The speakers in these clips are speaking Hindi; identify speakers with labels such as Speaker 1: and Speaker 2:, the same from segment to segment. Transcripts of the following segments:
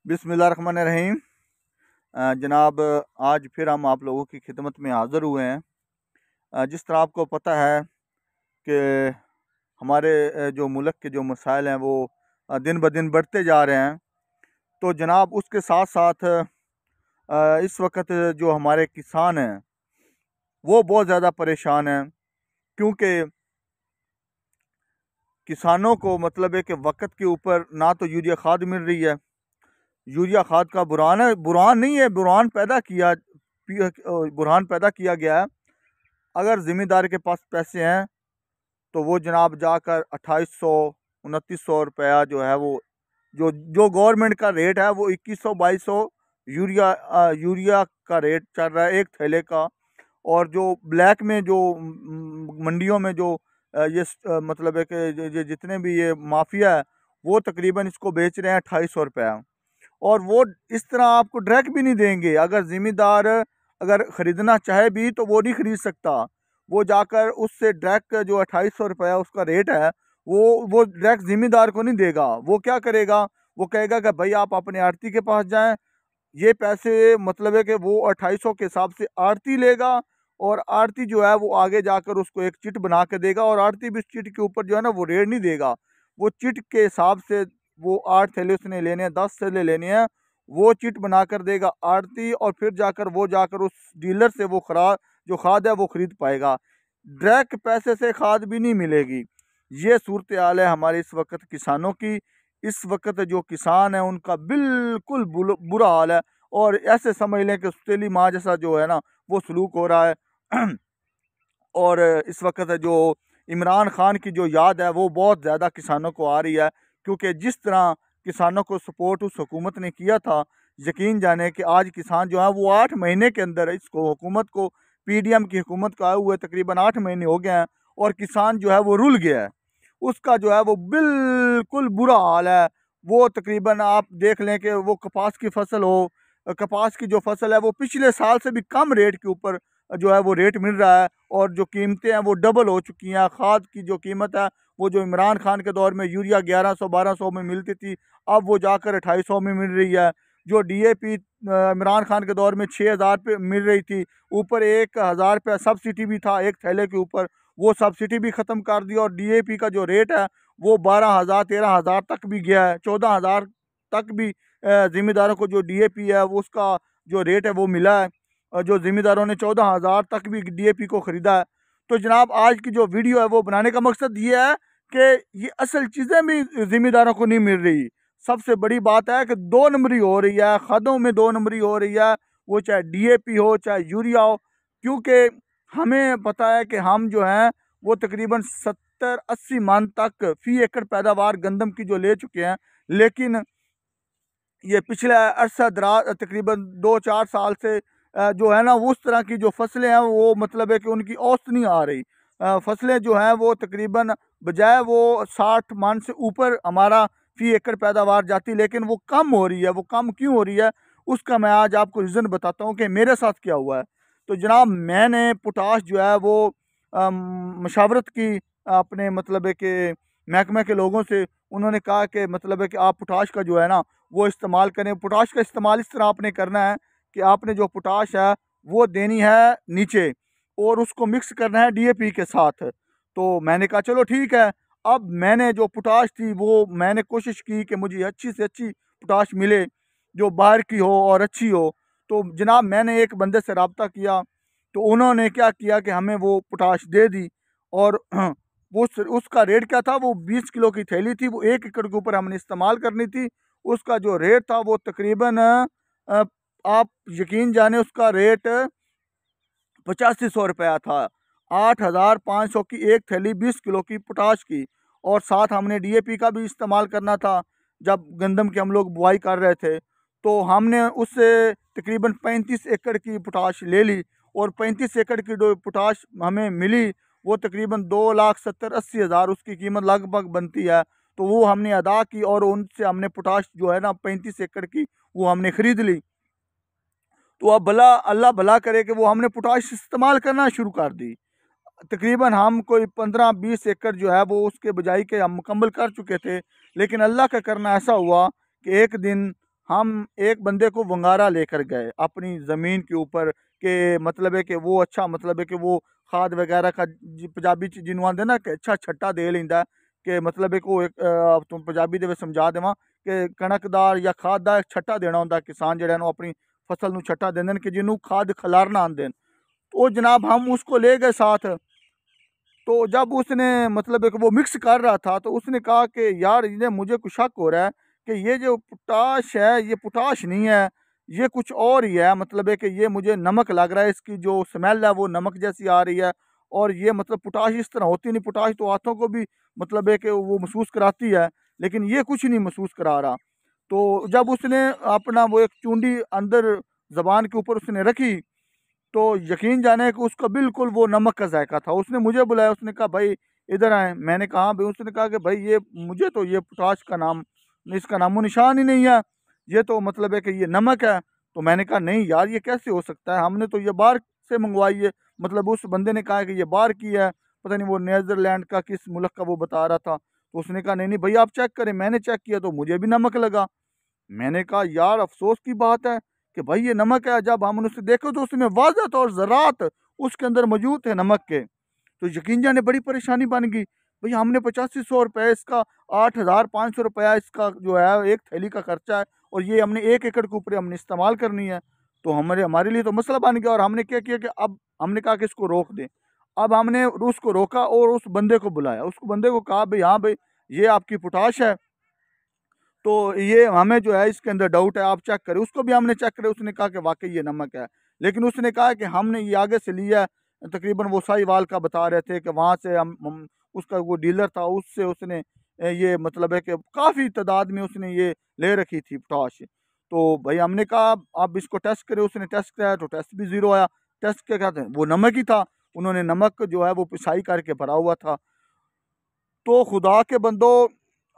Speaker 1: बिस्मिल्लाहिर्रहमानिर्रहीम। जनाब, आज फिर हम आप लोगों की खिदमत में हाज़िर हुए हैं। जिस तरह आपको पता है कि हमारे जो मुल्क के जो मसाइल हैं वो दिन ब दिन बढ़ते जा रहे हैं। तो जनाब उसके साथ साथ इस वक्त जो हमारे किसान हैं वो बहुत ज़्यादा परेशान हैं, क्योंकि किसानों को मतलब है कि वक्त के ऊपर ना तो यूरिया खाद मिल रही है। यूरिया खाद का बुरान नहीं है, बुरहान पैदा किया गया है। अगर ज़मींदार के पास पैसे हैं तो वो जनाब जाकर 2800 2900 रुपया जो है वो जो जो गवर्नमेंट का रेट है वो 2100 2200 यूरिया का रेट चल रहा है एक थैले का। और जो ब्लैक में जो मंडियों में जो मतलब है कि जितने भी ये माफिया है वो तकरीबन इसको बेच रहे हैं 2800 रुपया। और वो इस तरह आपको डायरेक्ट भी नहीं देंगे। अगर ज़िम्मेदार अगर ख़रीदना चाहे भी तो वो नहीं ख़रीद सकता। वो जाकर उससे डायरेक्ट जो 2800 रुपया उसका रेट है वो डायरेक्ट ज़िम्मेदार को नहीं देगा। वो क्या करेगा, वो कहेगा कि भाई आप अपने आड़ती के पास जाएं, ये पैसे मतलब है कि वो 2800 के हिसाब से आड़ती लेगा। और आड़ती जो है वो आगे जाकर उसको एक चिट बना के देगा, और आड़ती भी उस चिट के ऊपर जो है ना वो रेट नहीं देगा। वो चिट के हिसाब से वो 8 थैले उसने लेने हैं, 10 थैले लेने हैं, वो चिट बना कर देगा आड़ती। और फिर जाकर उस डीलर से वो खराब जो खाद है वो खरीद पाएगा। डायरेक्ट पैसे से खाद भी नहीं मिलेगी। ये सूरत हाल है हमारे इस वक्त किसानों की। इस वक्त जो किसान है उनका बिल्कुल बुरा हाल है। और ऐसे समझ लें कि सुतीली माँ जैसा जो है ना वो सलूक हो रहा है। और इस वक्त जो इमरान खान की जो याद है वो बहुत ज़्यादा किसानों को आ रही है, क्योंकि जिस तरह किसानों को सपोर्ट उस हुकूमत ने किया था, यकीन जाने कि आज किसान जो है वो 8 महीने के अंदर इसको हुकूमत को, पीडीएम की हुकूमत को आए हुए तकरीबन 8 महीने हो गए हैं, और किसान जो है वो रुल गया है। उसका जो है वो बिल्कुल बुरा हाल है। वो तकरीबन आप देख लें कि वो कपास की फसल हो, कपास की जो फसल है वो पिछले साल से भी कम रेट के ऊपर जो है वो रेट मिल रहा है। और जो कीमतें हैं वो डबल हो चुकी हैं। खाद की जो कीमत है वो जो इमरान खान के दौर में यूरिया 1100 1200 में मिलती थी, अब वो जाकर 2800 में मिल रही है। जो डीएपी इमरान खान के दौर में 6000 पे मिल रही थी, ऊपर 1000 रुपया सब्सिडी भी था एक थैले के ऊपर, वो सब्सिडी भी ख़त्म कर दी। और डीएपी का जो रेट है वो 12,000 13,000 तक भी गया है, 14,000 तक भी ज़िम्मेदारों को जो डीएपी है वो उसका जो रेट है वो मिला है। जो ज़िम्मेदारों ने 14,000 तक भी डीएपी को ख़रीदा है। तो जनाब आज की जो वीडियो है वो बनाने का मकसद ये है कि ये असल चीज़ें भी ज़िम्मेदारों को नहीं मिल रही। सबसे बड़ी बात है कि 2 नंबरी हो रही है, खादों में 2 नंबरी हो रही है, वो चाहे डीएपी हो चाहे यूरिया हो। क्योंकि हमें पता है कि हम जो हैं वो तकरीबन 70 80 मन तक फ़ी एकड़ पैदावार गंदम की जो ले चुके हैं। लेकिन ये पिछले अरसा दराज तकरीबन 2 4 साल से जो है ना उस तरह की जो फसलें हैं वो मतलब है कि उनकी औसत नहीं आ रही। फसलें जो हैं वो तकरीबन बजाय वो 60 मन से ऊपर हमारा फ़ी एकड़ पैदावार जाती, लेकिन वो कम हो रही है। वो कम क्यों हो रही है उसका मैं आज आपको रीज़न बताता हूँ कि मेरे साथ क्या हुआ है। तो जनाब मैंने पोटाश जो है वो मशावरत की अपने मतलब है कि महकमे के लोगों से। उन्होंने कहा कि मतलब है कि आप पोटाश का जो है ना वो इस्तेमाल करें। पोटाश का इस्तेमाल इस तरह आपने करना है कि आपने जो पोटाश है वो देनी है नीचे, और उसको मिक्स करना है डीएपी के साथ। तो मैंने कहा चलो ठीक है। अब मैंने जो पोटाश थी वो मैंने कोशिश की कि मुझे अच्छी से अच्छी पोटाश मिले, जो बाहर की हो और अच्छी हो। तो जनाब मैंने एक बंदे से रब्ता किया, तो उन्होंने क्या किया कि हमें वो पोटाश दे दी। और उसका रेट क्या था, वो 20 किलो की थैली थी, वो 1 एकड़ के ऊपर हमने इस्तेमाल करनी थी। उसका जो रेट था वो तकरीबन आप यकीन जाने उसका रेट 8500 रुपया था। 8500 की एक थैली 20 किलो की पोटाश की। और साथ हमने डीएपी का भी इस्तेमाल करना था जब गंदम की हम लोग बुआई कर रहे थे। तो हमने उससे तकरीबन 35 एकड़ की पोटाश ले ली, और 35 एकड़ की जो पोटाश हमें मिली वो तकरीबन 2,70,80,000 उसकी कीमत लगभग बनती है। तो वो हमने अदा की, और उनसे हमने पोटाश जो है ना 35 एकड़ की वो हमने ख़रीद ली। तो अब भला अल्लाह भला करे कि वो हमने पोटाश इस्तेमाल करना शुरू कर दी। तकरीबन हम कोई 15-20 एकड़ जो है वो उसके बजाई के हम मुकम्मल कर चुके थे। लेकिन अल्लाह का करना ऐसा हुआ कि एक दिन हम एक बंदे को वंगारा लेकर गए अपनी ज़मीन के ऊपर, के मतलब है कि वो अच्छा मतलब है कि वो खाद वगैरह का पंजाबी च जिन्हों आंदे ना कि अच्छा छट्टा दे लेंदा है, कि मतलब है कि वो एक तुम पंजाबी दे विच समझा देवां कि कणक दा या खाद दा एक छट्टा देना होंदा किसान जेह्ड़े न अपनी फसल नूं छट्टा देंदे न कि जिन्हों खाद खलारना आंदे न। तो जनाब हम उसको ले गए साथ। तो जब उसने मतलब एक वो मिक्स कर रहा था तो उसने कहा कि यार ये मुझे कुछ शक हो रहा है कि ये जो पोटाश है ये पोटाश नहीं है, ये कुछ और ही है, मतलब है कि ये मुझे नमक लग रहा है, इसकी जो स्मेल है वो नमक जैसी आ रही है। और ये मतलब पोटाश इस तरह होती नहीं, पोटाश तो हाथों को भी मतलब है कि वो महसूस कराती है, लेकिन ये कुछ नहीं महसूस करा रहा। तो जब उसने अपना वो एक चूंडी अंदर जबान के ऊपर उसने रखी, तो यकीन जाने कि उसका बिल्कुल वो नमक का जायका था। उसने मुझे बुलाया, उसने कहा भाई इधर आए। मैंने कहा हाँ भाई। उसने कहा कि भाई ये मुझे तो ये पोटाश का नाम, इसका नामो निशान ही नहीं है, ये तो मतलब है कि ये नमक है। तो मैंने कहा नहीं यार ये कैसे हो सकता है, हमने तो ये बाहर से मंगवाई है। मतलब उस बंदे ने कहा कि ये बाहर की है, पता नहीं वो नीदरलैंड का किस मुल्क का वो बता रहा था। तो उसने कहा नहीं नहीं भाई आप चेक करें। मैंने चेक किया तो मुझे भी नमक लगा। मैंने कहा यार अफसोस की बात है कि भाई ये नमक है। जब हमने उसे देखो तो उसमें वाज़ह तौर ज़रात उसके अंदर मौजूद थे नमक के। तो यकीन जाने बड़ी परेशानी बन गई। भई हमने 8500 रुपये इसका, 8500 रुपया इसका जो है एक थैली का खर्चा है, और ये हमने 1 एकड़ के ऊपर हमने इस्तेमाल करनी है। तो हमारे लिए तो मसला बन गया। और हमने क्या किया कि अब हमने कहा कि इसको रोक दें। अब हमने उसको रोका और उस बंदे को बुलाया। उस बंदे को कहा भई हाँ भई ये आपकी पोटाश है, तो ये हमें जो है इसके अंदर डाउट है, आप चेक करें। उसको भी हमने चेक करा, उसने कहा कि वाकई ये नमक है। लेकिन उसने कहा कि हमने ये आगे से लिया है, तकरीबन वो साहिवाल का बता रहे थे कि वहाँ से हम उसका वो डीलर था उससे उसने ये मतलब है कि काफ़ी तादाद में उसने ये ले रखी थी पोटाश। तो भाई हमने कहा आप इसको टेस्ट करें। उसने टेस्ट कराया तो टेस्ट भी ज़ीरो आया। टेस्ट क्या कहते हैं वो नमक ही था। उन्होंने नमक जो है वो पिसाई करके भरा हुआ था। तो खुदा के बंदो,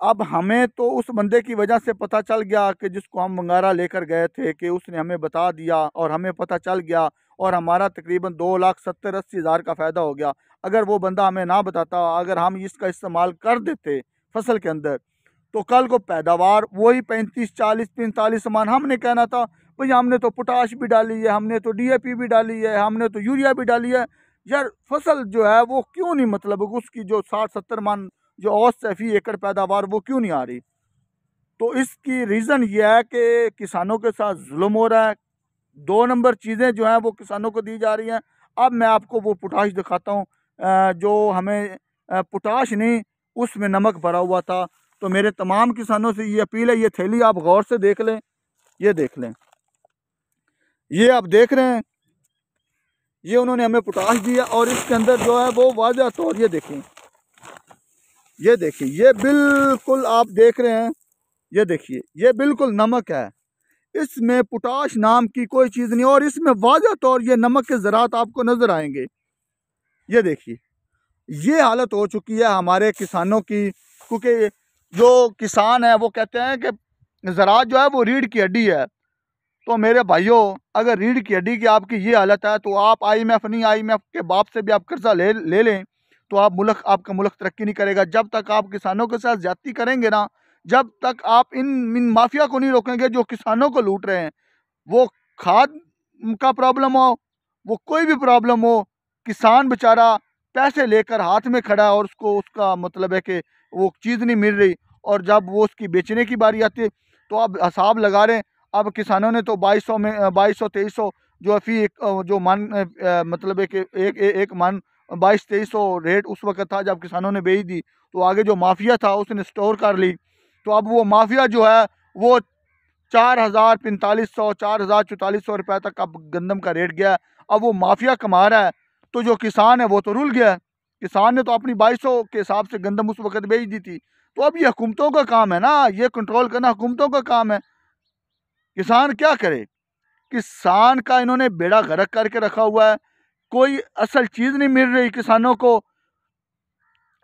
Speaker 1: अब हमें तो उस बंदे की वजह से पता चल गया कि जिसको हम वंगारा लेकर गए थे, कि उसने हमें बता दिया और हमें पता चल गया, और हमारा तकरीबन 2,70,80,000 का फ़ायदा हो गया। अगर वो बंदा हमें ना बताता, अगर हम इसका इस्तेमाल कर देते फसल के अंदर, तो कल को पैदावार वही 35 40 45 मन हमने कहना था भाई हमने तो पोटाश भी डाली है, हमने तो डीएपी भी डाली है, हमने तो यूरिया भी डाली है। यार फसल जो है वो क्यों नहीं, मतलब उसकी जो 60 70 मन जो औसत है फी एकड़ पैदावार वो क्यों नहीं आ रही। तो इसकी रीज़न ये है कि किसानों के साथ जुल्म हो रहा है। 2 नंबर चीज़ें जो हैं वो किसानों को दी जा रही हैं। अब मैं आपको वो पोटाश दिखाता हूँ जो हमें पोटाश नहीं, उसमें नमक भरा हुआ था। तो मेरे तमाम किसानों से ये अपील है, ये थैली आप गौर से देख लें, ये देख लें, ये आप देख रहे हैं, ये उन्होंने हमें पोटाश दिया और इसके अंदर जो है वो वाज़ह तौर ये देखें, ये देखिए, ये बिल्कुल आप देख रहे हैं, ये देखिए ये बिल्कुल नमक है। इसमें पोटाश नाम की कोई चीज़ नहीं, और इसमें वाज़ह तौर ये नमक के ज़रात आपको नज़र आएंगे। ये देखिए ये हालत हो चुकी है हमारे किसानों की, क्योंकि जो किसान है वो कहते हैं कि ज़रात जो है वो रीढ़ की हड्डी है। तो मेरे भाइयों, अगर रीढ़ की हड्डी की आपकी ये हालत है तो आप आईएमएफ नहीं, आईएमएफ के बाप से भी आप कर्जा ले लें तो आपका मुल्क तरक्की नहीं करेगा। जब तक आप किसानों के साथ ज्यादती करेंगे ना, जब तक आप इन माफिया को नहीं रोकेंगे जो किसानों को लूट रहे हैं, वो खाद का प्रॉब्लम हो, वो कोई भी प्रॉब्लम हो, किसान बेचारा पैसे लेकर हाथ में खड़ा है और उसको उसका मतलब है कि वो चीज़ नहीं मिल रही, और जब वो उसकी बेचने की बारी आती है तो आप हिसाब लगा रहे हैं। अब किसानों ने तो 2200 में 2200 2300 जो है फी जो मन मतलब है कि एक मन 2200 2300 रेट उस वक्त था जब किसानों ने बेच दी। तो आगे जो माफिया था उसने स्टोर कर ली। तो अब वो माफिया जो है वो 4,000 4500 4,000 4400 रुपये तक अब गंदम का रेट गया। अब वो माफिया कमा रहा है, तो जो किसान है वो तो रुल गया। किसान ने तो अपनी 2200 के हिसाब से गंदम उस वक्त बेच दी थी। तो अब ये हुकूमतों का काम है ना, ये कंट्रोल करना हुकूमतों का काम है। किसान क्या करे, किसान का इन्होंने बेड़ा गर्क करके रखा हुआ है। कोई असल चीज़ नहीं मिल रही किसानों को,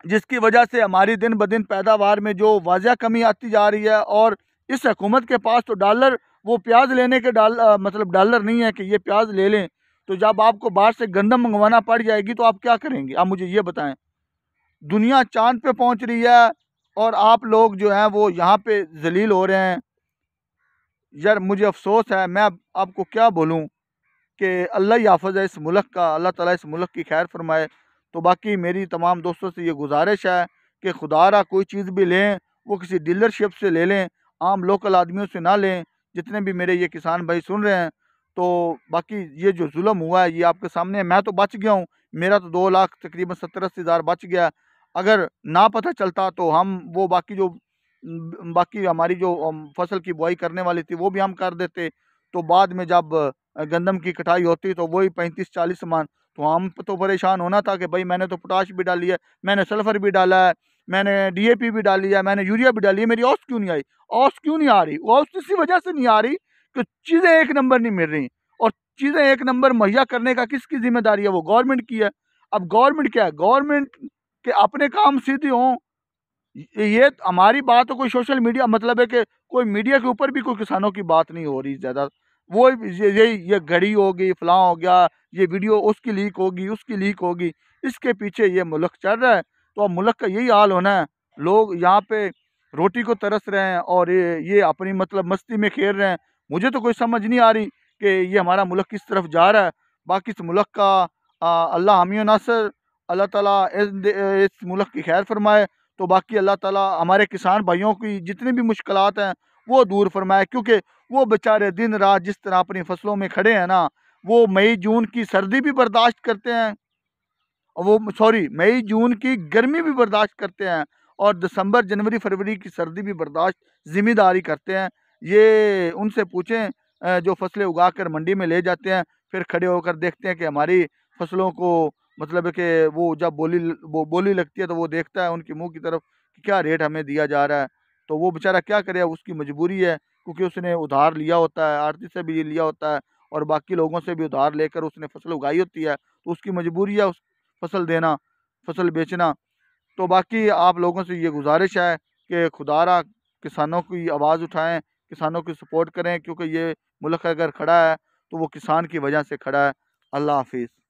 Speaker 1: जिसकी वजह से हमारी दिन ब दिन पैदावार में जो वाज़ह कमी आती जा रही है। और इस हुकूमत के पास तो डॉलर, वो प्याज लेने के मतलब डॉलर नहीं है कि ये प्याज ले लें। तो जब आपको बाहर से गंदम मंगवाना पड़ जाएगी तो आप क्या करेंगे, आप मुझे ये बताएं। दुनिया चांद पे पहुंच रही है और आप लोग जो हैं वो यहाँ पे जलील हो रहे हैं। यार मुझे अफ़सोस है, मैं अब आपको क्या बोलूँ कि अल्लाह ही हाफ़िज़ है इस मुल्क का, अल्लाह ताला इस मुल्क की खैर फरमाए। तो बाकी मेरी तमाम दोस्तों से ये गुज़ारिश है कि खुदारा कोई चीज़ भी लें, वो किसी डीलरशिप से ले लें, आम लोकल आदमियों से ना लें। जितने भी मेरे ये किसान भाई सुन रहे हैं, तो बाकी ये जो ज़ुल्म हुआ है ये आपके सामने है। मैं तो बच गया हूँ, मेरा तो 2 लाख तकरीबन 70-80 हज़ार बच गया। अगर ना पता चलता तो हम वो बाकी जो बाकी हमारी जो फसल की बुआई करने वाली थी वो भी हम कर देते। तो बाद में जब गंदम की कटाई होती तो वही 35-40 मन, तो हम तो परेशान होना था कि भाई मैंने तो पोटाश भी डाली है, मैंने सल्फर भी डाला है, मैंने डीएपी भी डाली है, मैंने यूरिया भी डाली है, मेरी औस क्यों नहीं आई? औस क्यों नहीं आ रही? औस इसी वजह से नहीं आ रही कि चीज़ें एक नंबर नहीं मिल रही, और चीज़ें एक नंबर मुहैया करने का किसकी जिम्मेदारी है? वो गवर्नमेंट की है। अब गवर्नमेंट क्या है? गवर्नमेंट के अपने काम सीधे हों। ये हमारी बात तो कोई सोशल मीडिया मतलब है कि कोई मीडिया के ऊपर भी कोई किसानों की बात नहीं हो रही ज़्यादा। वो ये घड़ी होगी, फलां हो गया, ये वीडियो उसकी लीक होगी, उसकी लीक होगी, इसके पीछे ये मुल्क चल रहा है। तो अब मुल्क का यही हाल होना है। लोग यहाँ पे रोटी को तरस रहे हैं और ये अपनी मतलब मस्ती में खेल रहे हैं। मुझे तो कोई समझ नहीं आ रही कि ये हमारा मुल्क किस तरफ जा रहा है। बाकी इस मुल्क का अल्लाह हामी व नासिर, अल्लाह ताला इस मुल्क की खैर फरमाए। तो बाकी अल्लाह ताला हमारे किसान भाइयों की जितनी भी मुश्किलात हैं वो दूर फरमाए, क्योंकि वो बेचारे दिन रात जिस तरह अपनी फसलों में खड़े हैं ना, वो मई जून की सर्दी भी बर्दाश्त करते हैं, और वो सॉरी मई जून की गर्मी भी बर्दाश्त करते हैं, और दिसंबर जनवरी फरवरी की सर्दी भी बर्दाश्त ज़िम्मेदारी करते हैं। ये उनसे पूछें जो फसलें उगा कर मंडी में ले जाते हैं, फिर खड़े होकर देखते हैं कि हमारी फसलों को मतलब है कि वो जब बोली लगती है तो वो देखता है उनके मुंह की तरफ कि क्या रेट हमें दिया जा रहा है। तो वो बेचारा क्या करे, उसकी मजबूरी है, क्योंकि उसने उधार लिया होता है, आड़ती से भी लिया होता है, और बाकी लोगों से भी उधार लेकर उसने फसल उगाई होती है, तो उसकी मजबूरी है फसल देना, फसल बेचना। तो बाकी आप लोगों से ये गुज़ारिश है कि खुदारा किसानों की आवाज़ उठाएँ, किसानों की सपोर्ट करें, क्योंकि ये मुल्क अगर खड़ा है, तो वो किसान की वजह से खड़ा है। अल्लाह हाफ़िज़।